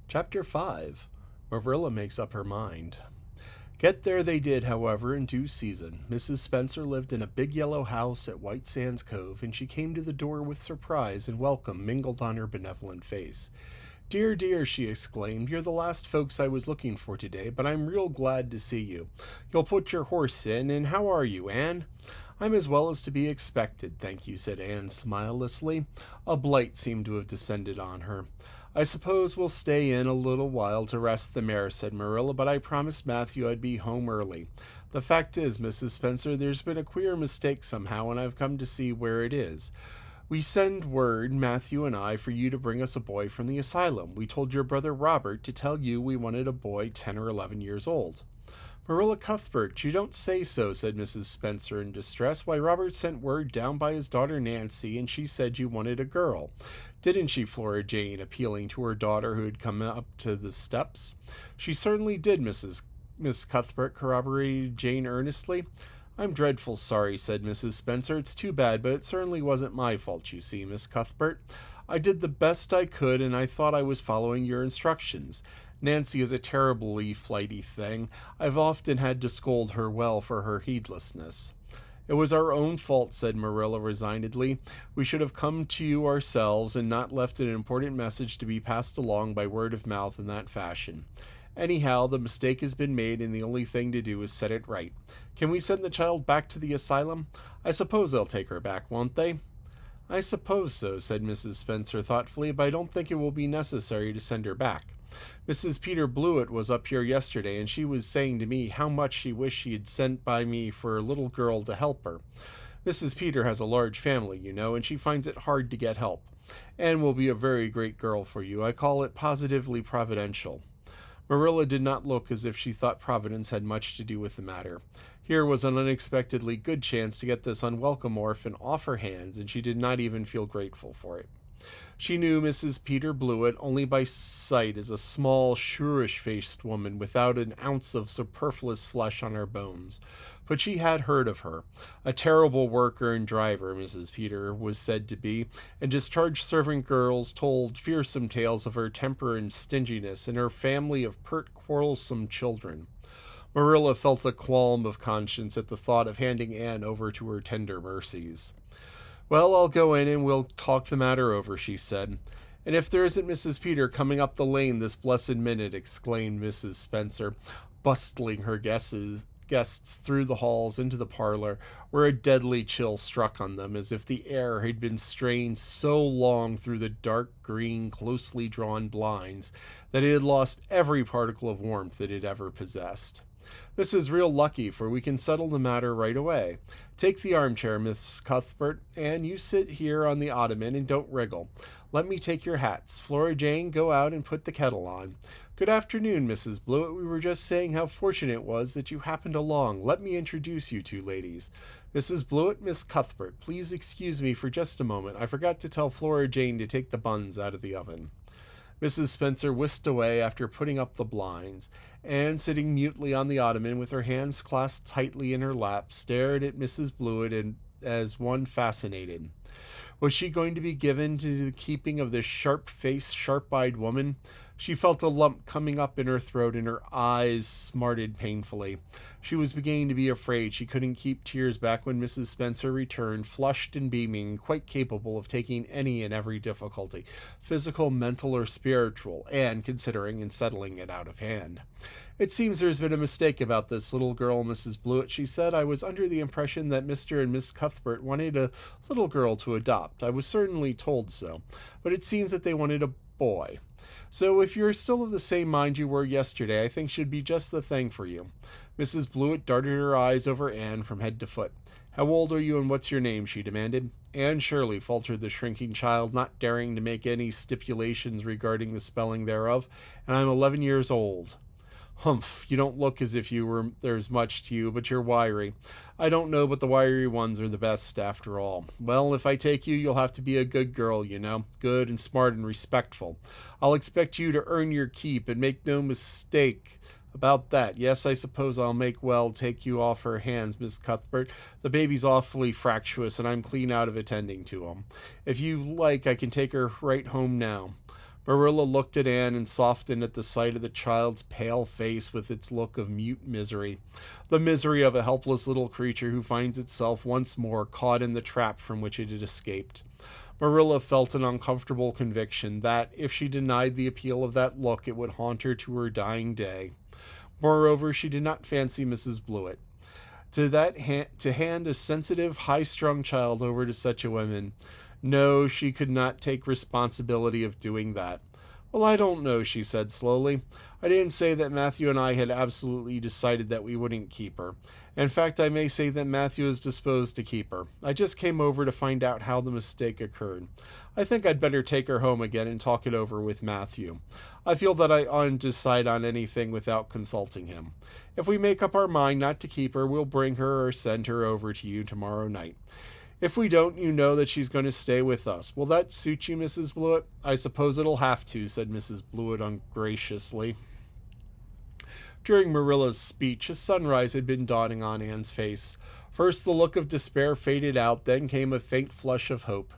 Chapter 5. Marilla Makes Up Her Mind. Get there they did, however, in due season. Mrs. Spencer lived in a big yellow house at White Sands Cove, and she came to the door with surprise and welcome mingled on her benevolent face. "Dear, dear," she exclaimed, "you're the last folks I was looking for today, but I'm real glad to see you. You'll put your horse in, and how are you, Anne?" "I'm as well as to be expected, thank you," said Anne smilelessly. A blight seemed to have descended on her. "I suppose we'll stay in a little while to rest the mare," said Marilla, "but I promised Matthew I'd be home early. The fact is, Mrs. Spencer, there's been a queer mistake somehow, and I've come to see where it is. We send word, Matthew and I, for you to bring us a boy from the asylum. We told your brother Robert to tell you we wanted a boy 10 or 11 years old." "Marilla Cuthbert, you don't say so," said Mrs. Spencer in distress. "Why, Robert sent word down by his daughter Nancy, and she said you wanted a girl. Didn't she, Flora Jane?" appealing to her daughter who had come up to the steps. "She certainly did, Miss Cuthbert," corroborated Jane earnestly. "I'm dreadful sorry," said Mrs. Spencer. "It's too bad, but it certainly wasn't my fault, you see, Miss Cuthbert. I did the best I could, and I thought I was following your instructions. Nancy is a terribly flighty thing. I've often had to scold her well for her heedlessness." "It was our own fault," said Marilla resignedly. "We should have come to you ourselves and not left an important message to be passed along by word of mouth in that fashion. Anyhow, the mistake has been made, and the only thing to do is set it right. Can we send the child back to the asylum? I suppose they'll take her back, won't they?" "I suppose so," said Mrs. Spencer thoughtfully, "but I don't think it will be necessary to send her back. Mrs. Peter Blewett was up here yesterday, and she was saying to me how much she wished she had sent by me for a little girl to help her. Mrs. Peter has a large family, you know, and she finds it hard to get help. Anne will be a very great girl for you. I call it positively providential." Marilla did not look as if she thought Providence had much to do with the matter. Here was an unexpectedly good chance to get this unwelcome orphan off her hands, and she did not even feel grateful for it. She knew Mrs. Peter Blewett only by sight as a small, shrewish-faced woman without an ounce of superfluous flesh on her bones. But she had heard of her. A terrible worker and driver, Mrs. Peter was said to be, and discharged servant girls told fearsome tales of her temper and stinginess and her family of pert, quarrelsome children. Marilla felt a qualm of conscience at the thought of handing Anne over to her tender mercies. "Well, I'll go in and we'll talk the matter over," she said. "And if there isn't Mrs. Peter coming up the lane this blessed minute," exclaimed Mrs. Spencer, bustling her guests through the halls into the parlor, where a deadly chill struck on them as if the air had been strained so long through the dark green, closely drawn blinds that it had lost every particle of warmth it had ever possessed. "This is real lucky, for we can settle the matter right away. Take the armchair, Miss Cuthbert, and you sit here on the ottoman and don't wriggle. Let me take your hats. Flora Jane, go out and put the kettle on. Good afternoon, Mrs. Blewett. We were just saying how fortunate it was that you happened along. Let me introduce you two ladies. Mrs. Blewett, Miss Cuthbert. Please excuse me for just a moment. I forgot to tell Flora Jane to take the buns out of the oven." Mrs. Spencer whisked away after putting up the blinds. Anne, sitting mutely on the ottoman with her hands clasped tightly in her lap, stared at Mrs. Blewett as one fascinated. Was she going to be given to the keeping of this sharp-faced, sharp-eyed woman? She felt a lump coming up in her throat and her eyes smarted painfully. She was beginning to be afraid she couldn't keep tears back when Mrs. Spencer returned, flushed and beaming, quite capable of taking any and every difficulty, physical, mental, or spiritual, and considering and settling it out of hand. "It seems there's been a mistake about this little girl, Mrs. Blewett," she said. "I was under the impression that Mr. and Miss Cuthbert wanted a little girl to adopt. I was certainly told so. But it seems that they wanted a boy. So if you're still of the same mind you were yesterday, I think should be just the thing for you." Mrs. Blewett darted her eyes over Anne from head to foot. "How old are you and what's your name?" she demanded. "Anne Shirley," faltered the shrinking child, not daring to make any stipulations regarding the spelling thereof, "and I'm 11 years old." "Humph, you don't look as if there's much to you, but you're wiry. I don't know, but the wiry ones are the best, after all. Well, if I take you, you'll have to be a good girl, you know, good and smart and respectful. I'll expect you to earn your keep, and make no mistake about that. Yes, I suppose I'll take you off her hands, Miss Cuthbert. The baby's awfully fractious, and I'm clean out of attending to him. If you like, I can take her right home now." Marilla looked at Anne and softened at the sight of the child's pale face with its look of mute misery, the misery of a helpless little creature who finds itself once more caught in the trap from which it had escaped. Marilla felt an uncomfortable conviction that, if she denied the appeal of that look, it would haunt her to her dying day. Moreover, she did not fancy Mrs. Blewett. To hand a sensitive, high-strung child over to such a woman, no, she could not take responsibility of doing that. Well, I don't know, she said slowly. I didn't say that Matthew and I had absolutely decided that we wouldn't keep her. In fact, I may say that Matthew is disposed to keep her. I just came over to find out how the mistake occurred. I think I'd better take her home again and talk it over with Matthew. I feel that I oughtn't to decide on anything without consulting him. If we make up our mind not to keep her, we'll bring her or send her over to you tomorrow night. If we don't, you know that she's going to stay with us. Will that suit you, Mrs. Blewett? I suppose it'll have to, said Mrs. Blewett ungraciously. During Marilla's speech, a sunrise had been dawning on Anne's face. First the look of despair faded out, then came a faint flush of hope.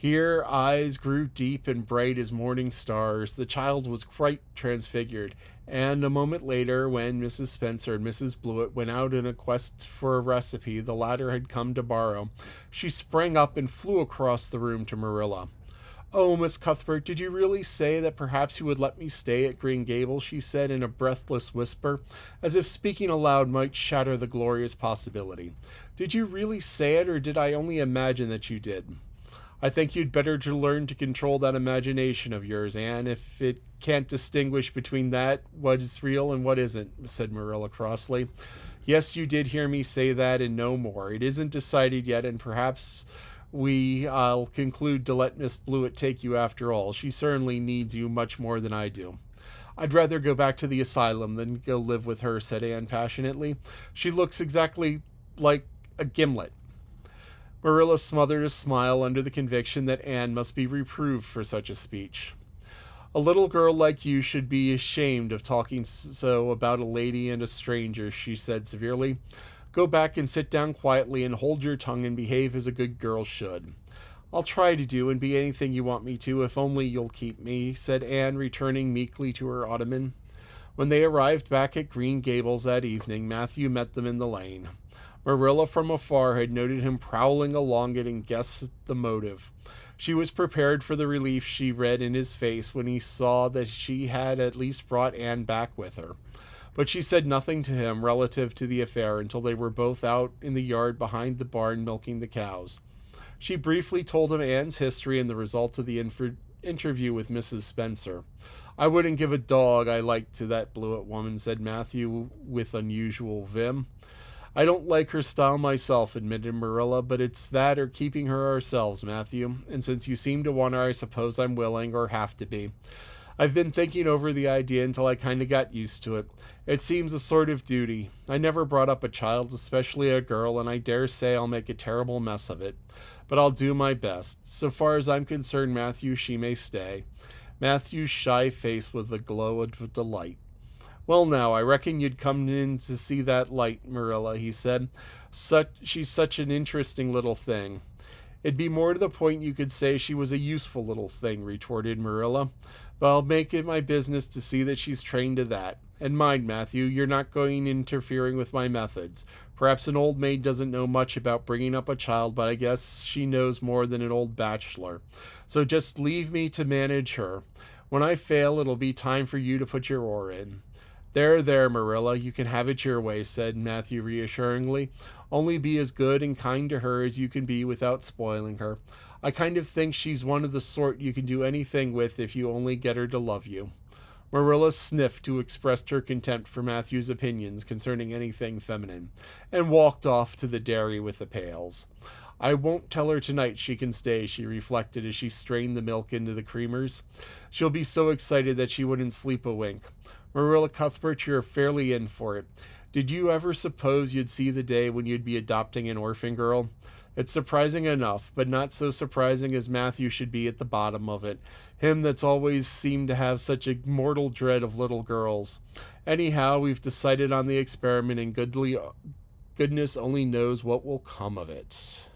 Her eyes grew deep and bright as morning stars. The child was quite transfigured, and a moment later, when Mrs. Spencer and Mrs. Blewett went out in a quest for a recipe the latter had come to borrow, she sprang up and flew across the room to Marilla. "Oh, Miss Cuthbert, did you really say that perhaps you would let me stay at Green Gables?" she said in a breathless whisper, as if speaking aloud might shatter the glorious possibility. "Did you really say it, or did I only imagine that you did?" "I think you'd better to learn to control that imagination of yours, Anne, if it can't distinguish between what is real and what isn't," said Marilla crossly. "Yes, you did hear me say that and no more. It isn't decided yet, and perhaps I'll conclude to let Miss Blewett take you after all. She certainly needs you much more than I do." "I'd rather go back to the asylum than go live with her," said Anne passionately. "She looks exactly like a gimlet." Marilla smothered a smile under the conviction that Anne must be reproved for such a speech. "A little girl like you should be ashamed of talking so about a lady and a stranger," she said severely. "Go back and sit down quietly and hold your tongue and behave as a good girl should." "I'll try to do and be anything you want me to, if only you'll keep me," said Anne, returning meekly to her ottoman. When they arrived back at Green Gables that evening, Matthew met them in the lane. Marilla from afar had noted him prowling along it and guessed the motive. She was prepared for the relief she read in his face when he saw that she had at least brought Anne back with her. But she said nothing to him relative to the affair until they were both out in the yard behind the barn milking the cows. She briefly told him Anne's history and the results of the interview with Mrs. Spencer. "I wouldn't give a dog I liked to that Blewett woman," said Matthew with unusual vim. "I don't like her style myself," admitted Marilla, "but it's that or keeping her ourselves, Matthew, and since you seem to want her, I suppose I'm willing, or have to be. I've been thinking over the idea until I kind of got used to it. It seems a sort of duty. I never brought up a child, especially a girl, and I dare say I'll make a terrible mess of it. But I'll do my best. So far as I'm concerned, Matthew, she may stay." Matthew's shy face was a glow of delight. "Well, now, I reckon you'd come in to see that light, Marilla," he said. She's such an interesting little thing." "It'd be more to the point you could say she was a useful little thing," retorted Marilla. "But I'll make it my business to see that she's trained to that. And mind, Matthew, you're not going interfering with my methods. Perhaps an old maid doesn't know much about bringing up a child, but I guess she knows more than an old bachelor. So just leave me to manage her. When I fail, it'll be time for you to put your oar in." There, Marilla, you can have it your way," said Matthew reassuringly. "Only be as good and kind to her as you can be without spoiling her. I kind of think she's one of the sort you can do anything with if you only get her to love you." Marilla sniffed to express her contempt for Matthew's opinions concerning anything feminine, and walked off to the dairy with the pails. "I won't tell her tonight she can stay," she reflected as she strained the milk into the creamers. "She'll be so excited that she wouldn't sleep a wink. Marilla Cuthbert, you're fairly in for it. Did you ever suppose you'd see the day when you'd be adopting an orphan girl? It's surprising enough, but not so surprising as Matthew should be at the bottom of it, him that's always seemed to have such a mortal dread of little girls. Anyhow, we've decided on the experiment, and goodness only knows what will come of it."